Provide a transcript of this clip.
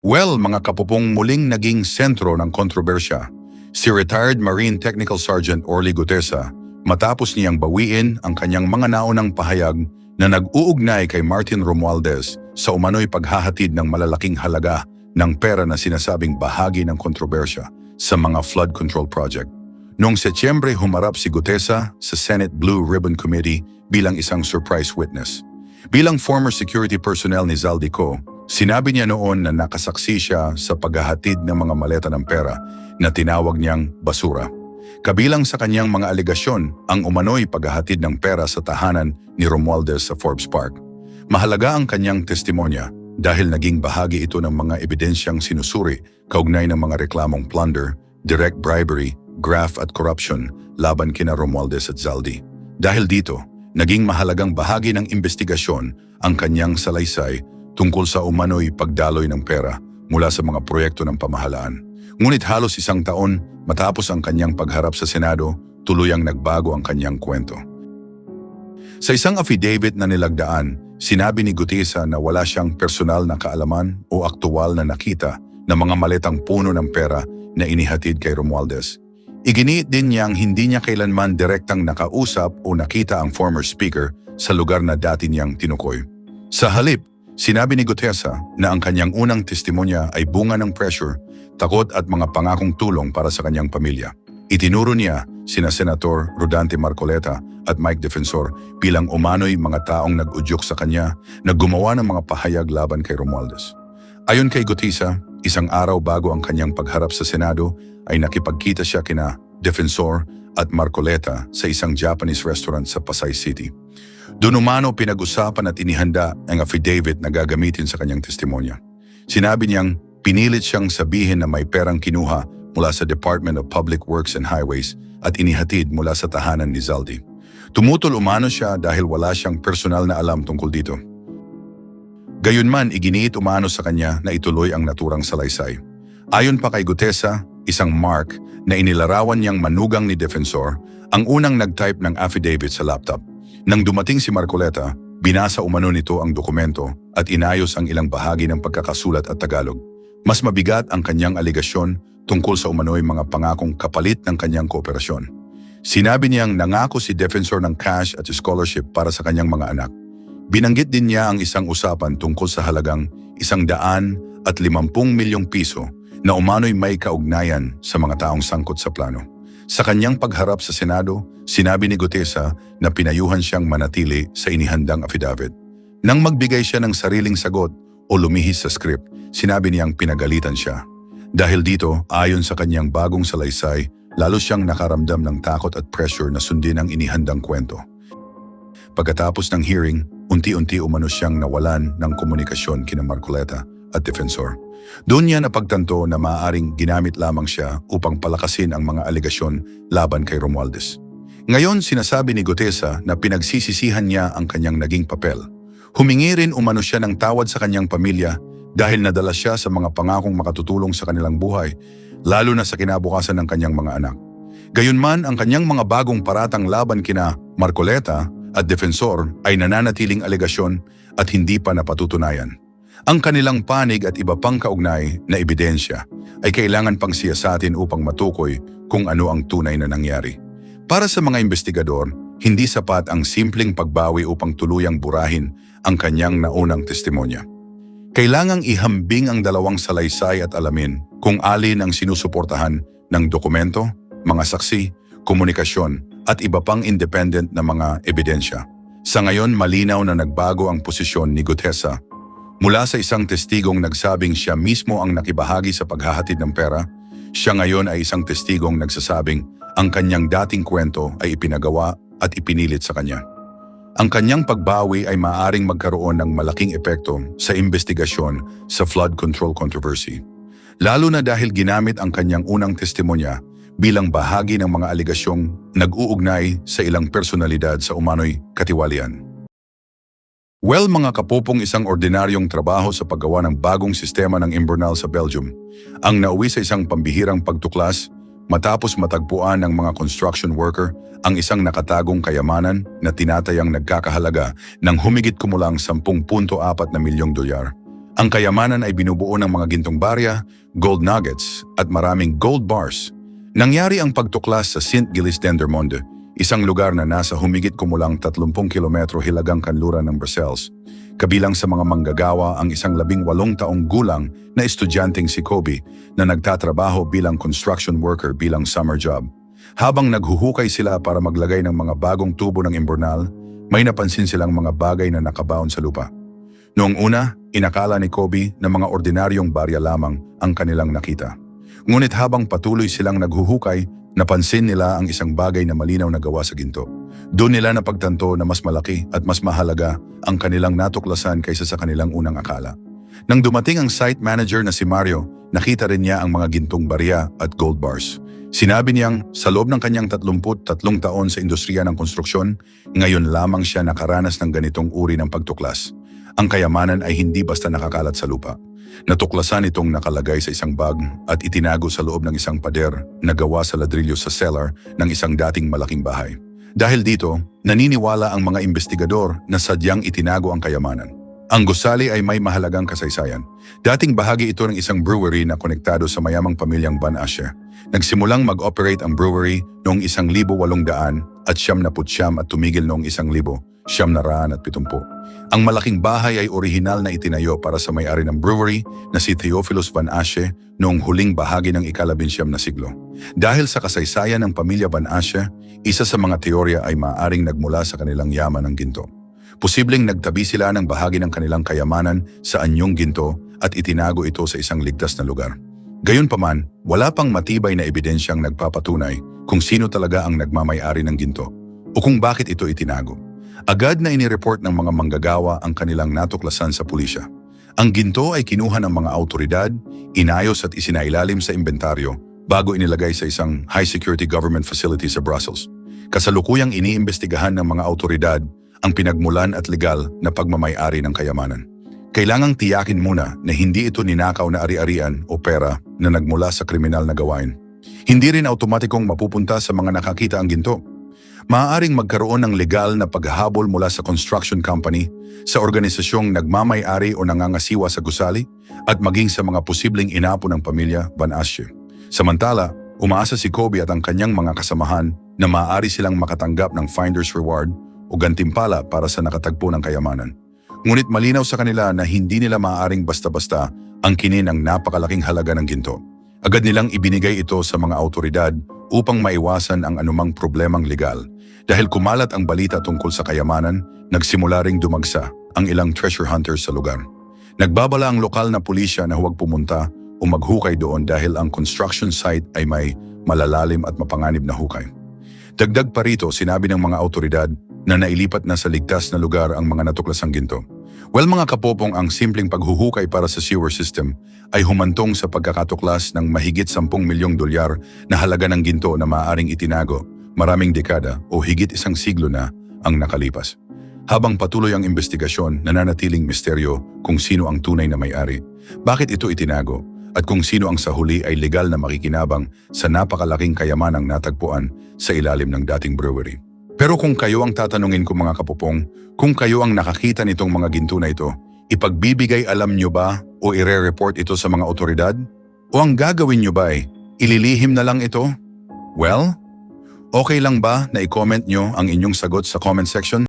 Well, mga kapupong muling naging sentro ng kontrobersya, si retired Marine Technical Sergeant Orly Gutesa matapos niyang bawiin ang kanyang mga naunang pahayag na nag-uugnay kay Martin Romualdez sa umano'y paghahatid ng malalaking halaga ng pera na sinasabing bahagi ng kontrobersya sa mga flood control project. Noong Setyembre, humarap si Gutesa sa Senate Blue Ribbon Committee bilang isang surprise witness. Bilang former security personnel ni Zaldico, sinabi niya noon na nakasaksi siya sa paghahatid ng mga maleta ng pera na tinawag niyang basura. Kabilang sa kanyang mga aligasyon ang umano'y paghahatid ng pera sa tahanan ni Romualdez sa Forbes Park. Mahalaga ang kanyang testimonya dahil naging bahagi ito ng mga ebidensyang sinusuri kaugnay ng mga reklamong plunder, direct bribery, graft at corruption laban kina Romualdez at Zaldi. Dahil dito, naging mahalagang bahagi ng investigasyon ang kanyang salaysay tungkol sa umano'y pagdaloy ng pera mula sa mga proyekto ng pamahalaan. Ngunit halos isang taon matapos ang kanyang pagharap sa Senado, tuluyang nagbago ang kanyang kwento. Sa isang affidavit na nilagdaan, sinabi ni Gutesa na wala siyang personal na kaalaman o aktual na nakita ng mga maletang puno ng pera na inihatid kay Romualdez. Iginiit din niyang hindi niya kailanman direktang nakausap o nakita ang former speaker sa lugar na dati niyang tinukoy. Sa halip, sinabi ni Gutesa na ang kanyang unang testimonya ay bunga ng pressure, takot at mga pangakong tulong para sa kanyang pamilya. Itinuro niya sina Senator Rodante Marcoleta at Mike Defensor bilang umano'y mga taong nag-udyok sa kanya na gumawa ng mga pahayag laban kay Romualdez. Ayon kay Gutesa, isang araw bago ang kanyang pagharap sa Senado ay nakipagkita siya kina Defensor at Marcoleta sa isang Japanese restaurant sa Pasay City. Doon umano pinag-usapan at inihanda ang affidavit na gagamitin sa kanyang testimonya. Sinabi niyang pinilit siyang sabihin na may perang kinuha mula sa Department of Public Works and Highways at inihatid mula sa tahanan ni Zaldi. Tumutol umano siya dahil wala siyang personal na alam tungkol dito. Gayunman, iginiit umano sa kanya na ituloy ang naturang salaysay. Ayon pa kay Gutesa, isang mark na inilarawan niyang manugang ni Defensor ang unang nag-type ng affidavit sa laptop. Nang dumating si Marcoleta, binasa umano nito ang dokumento at inayos ang ilang bahagi ng pagkakasulat at Tagalog. Mas mabigat ang kanyang aligasyon tungkol sa umano'y mga pangakong kapalit ng kanyang kooperasyon. Sinabi niyang nangako si Defensor ng cash at scholarship para sa kanyang mga anak. Binanggit din niya ang isang usapan tungkol sa halagang 150 milyong piso na umano'y may kaugnayan sa mga taong sangkot sa plano. Sa kanyang pagharap sa Senado, sinabi ni Gutesa na pinayuhan siyang manatili sa inihandang affidavit. Nang magbigay siya ng sariling sagot o lumihis sa script, sinabi niyang pinagalitan siya. Dahil dito, ayon sa kanyang bagong salaysay, lalo siyang nakaramdam ng takot at pressure na sundin ang inihandang kwento. Pagkatapos ng hearing, unti-unti umano siyang nawalan ng komunikasyon kina Marcoleta at Defensor. Doon niya napagtanto na maaaring ginamit lamang siya upang palakasin ang mga aligasyon laban kay Romualdez. Ngayon, sinasabi ni Gutesa na pinagsisisihan niya ang kanyang naging papel. Humingi rin umano siya ng tawad sa kanyang pamilya dahil nadala siya sa mga pangakong makatutulong sa kanilang buhay, lalo na sa kinabukasan ng kanyang mga anak. Gayunman, ang kanyang mga bagong paratang laban kina Marcoleta at Defensor ay nananatiling aligasyon at hindi pa napatutunayan. Ang kanilang panig at iba pang kaugnay na ebidensya ay kailangan pang siyasatin upang matukoy kung ano ang tunay na nangyari. Para sa mga investigador, hindi sapat ang simpleng pagbawi upang tuluyang burahin ang kanyang naunang testimonya. Kailangang ihambing ang dalawang salaysay at alamin kung alin ang sinusuportahan ng dokumento, mga saksi, komunikasyon at iba pang independent na mga ebidensya. Sa ngayon, malinaw na nagbago ang posisyon ni Gutesa. Mula sa isang testigong nagsabing siya mismo ang nakibahagi sa paghahatid ng pera, siya ngayon ay isang testigong nagsasabing ang kanyang dating kwento ay ipinagawa at ipinilit sa kanya. Ang kanyang pagbawi ay maaaring magkaroon ng malaking epekto sa investigasyon sa flood control controversy. Lalo na dahil ginamit ang kanyang unang testimonya bilang bahagi ng mga aligasyong nag-uugnay sa ilang personalidad sa umano'y katiwalian. Well, mga kapupong, isang ordinaryong trabaho sa paggawa ng bagong sistema ng imburnal sa Belgium ang nauwi sa isang pambihirang pagtuklas matapos matagpuan ng mga construction worker ang isang nakatagong kayamanan na tinatayang nagkakahalaga ng humigit kumulang 10.4 milyong dolyar. Ang kayamanan ay binubuo ng mga gintong barya, gold nuggets at maraming gold bars. Nangyari ang pagtuklas sa St. Gilles Dendermonde, isang lugar na nasa humigit kumulang 30 kilometro hilagang kanluran ng Brussels. Kabilang sa mga manggagawa ang isang 18 taong gulang na estudyanteng si Kobe na nagtatrabaho bilang construction worker bilang summer job. Habang naghuhukay sila para maglagay ng mga bagong tubo ng imburnal, may napansin silang mga bagay na nakabaon sa lupa. Noong una, inakala ni Kobe na mga ordinaryong barya lamang ang kanilang nakita. Ngunit habang patuloy silang naghuhukay, napansin nila ang isang bagay na malinaw na gawa sa ginto. Doon nila napagtanto na mas malaki at mas mahalaga ang kanilang natuklasan kaysa sa kanilang unang akala. Nang dumating ang site manager na si Mario, nakita rin niya ang mga gintong barya at gold bars. Sinabi niyang sa loob ng kanyang 33 taon sa industriya ng konstruksyon, ngayon lamang siya nakaranas ng ganitong uri ng pagtuklas. Ang kayamanan ay hindi basta nakakalat sa lupa. Natuklasan itong nakalagay sa isang bag at itinago sa loob ng isang pader na gawa sa ladrilyo sa cellar ng isang dating malaking bahay. Dahil dito, naniniwala ang mga investigador na sadyang itinago ang kayamanan. Ang gusali ay may mahalagang kasaysayan. Dating bahagi ito ng isang brewery na konektado sa mayamang pamilyang Van Asche. Nagsimulang mag-operate ang brewery noong 1800 at 1900 at tumigil noong 1970. Ang malaking bahay ay orihinal na itinayo para sa may-ari ng brewery na si Theophilus Van Asche noong huling bahagi ng ika-19 na siglo. Dahil sa kasaysayan ng pamilya Van Asche, isa sa mga teorya ay maaaring nagmula sa kanilang yaman ng ginto. Posibleng nagtabi sila ng bahagi ng kanilang kayamanan sa anyong ginto at itinago ito sa isang ligtas na lugar. Gayunpaman, wala pang matibay na ebidensyang nagpapatunay kung sino talaga ang nagmamay-ari ng ginto o kung bakit ito itinago. Agad na inireport ng mga manggagawa ang kanilang natuklasan sa pulisya. Ang ginto ay kinuha ng mga autoridad, inayos at isinailalim sa inventaryo bago inilagay sa isang high-security government facility sa Brussels. Kasalukuyang iniimbestigahan ng mga autoridad ang pinagmulan at legal na pagmamay-ari ng kayamanan. Kailangang tiyakin muna na hindi ito ninakaw na ari-arian o pera na nagmula sa kriminal na gawain. Hindi rin automatikong mapupunta sa mga nakakita ang ginto. Maaaring magkaroon ng legal na paghahabol mula sa construction company, sa organisasyong nagmamay-ari o nangangasiwa sa gusali, at maging sa mga posibleng inapo ng pamilya Van Asche. Samantala, umaasa si Kobe at ang kanyang mga kasamahan na maaari silang makatanggap ng finder's reward o gantimpala para sa nakatagpo ng kayamanan. Ngunit malinaw sa kanila na hindi nila maaaring basta-basta ang kinin ng napakalaking halaga ng ginto. Agad nilang ibinigay ito sa mga autoridad upang maiwasan ang anumang problemang legal. Dahil kumalat ang balita tungkol sa kayamanan, nagsimula ring dumagsa ang ilang treasure hunters sa lugar. Nagbabala ang lokal na pulisya na huwag pumunta o maghukay doon dahil ang construction site ay may malalalim at mapanganib na hukay. Dagdag pa rito, sinabi ng mga autoridad na nailipat na sa ligtas na lugar ang mga natuklasang ginto. Well mga kapopong, ang simpleng paghuhukay para sa sewer system ay humantong sa pagkakatuklas ng mahigit 10 milyong dolyar na halaga ng ginto na maaaring itinago maraming dekada o higit isang siglo na ang nakalipas. Habang patuloy ang investigasyon, nananatiling misteryo kung sino ang tunay na may-ari, bakit ito itinago, at kung sino ang sa huli ay legal na makikinabang sa napakalaking kayamanang natagpuan sa ilalim ng dating brewery. Pero kung kayo ang tatanungin ko mga kapupong, kung kayo ang nakakita nitong mga ginto na ito, ipagbibigay alam nyo ba o ire-report ito sa mga otoridad? O ang gagawin nyo ba ay ililihim na lang ito? Well, okay lang ba na i-comment nyo ang inyong sagot sa comment section?